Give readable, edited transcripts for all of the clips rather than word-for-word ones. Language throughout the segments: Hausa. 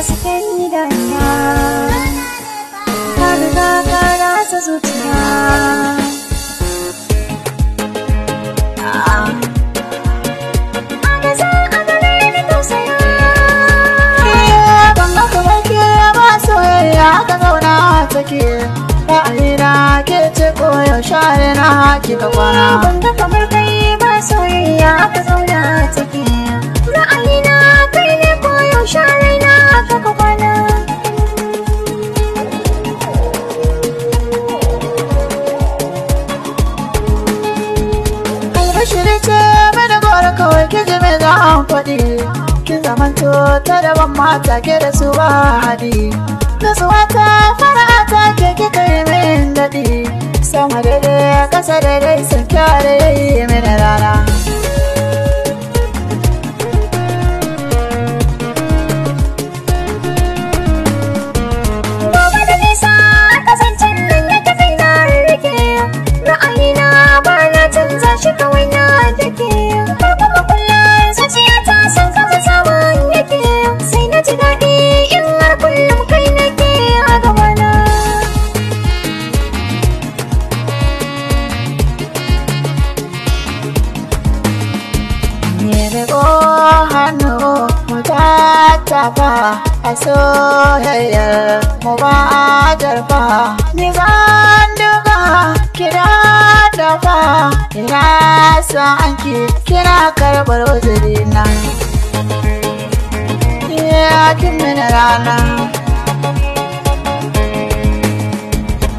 hasken idaniya, ka riga ka rasa zuciya. Agaza a gare ni tausaya, ban ga kamar ke ba soyayya ka zauna take. Ra'ayina ke ce koyaushe na kika kwana. Ban ga kamar kai ba soyayya ka zauna take. Ra'ayina kai ne koyaushe na kika kwana. Albashiri ce mai da gora kawai ki ji mai za a faɗi. Kin zamanto ta daban mata ke da su ba haɗi. Nutsuwa ta fara'a ta ke kika yi min daɗi. Sama daidai ƙasa daidai sun kyare yi mini rana. Gobe da nisa kasancen nan ya tafi na rike. Ra'ayina ba na canza shi kawai na take. Kuma kullum zuciya ta san kama saman yake. Sai na ji daɗi in har kullum kai nake a gabana. Ni riƙo hannu mu tattafa a soyayyar mu ba a jarfa. Ni zan duka kira dafa, ina san ki kira karɓar uzurina. Ya kin mini rana.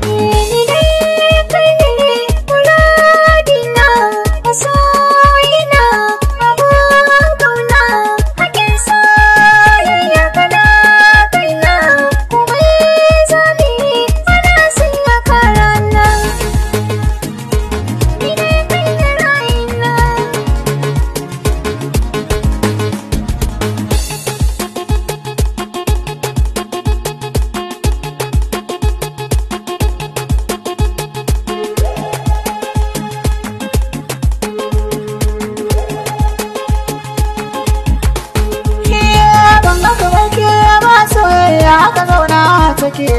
Ni dai kai ne muradina, masoyina, abin kauna. Hakin soyayyar ka na kaina, komai zabi ana sanya ka rana. Ni dai kai ne ra'ayina. Aka zauna take,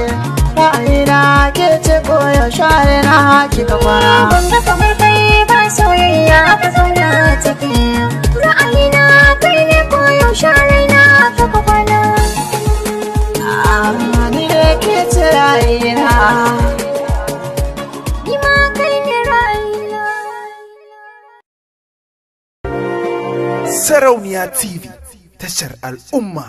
ra'ayina ke ce koyaushe na kika kwana. Ban ga kamar kai ba soyayya aka zauna take. Ra'ayina kai ne koyaushe na kika kwana. Ni ne ke ce ra'ayina, ni ma kai ne ra'ayina. Sarauniya TV, tashar al'umma.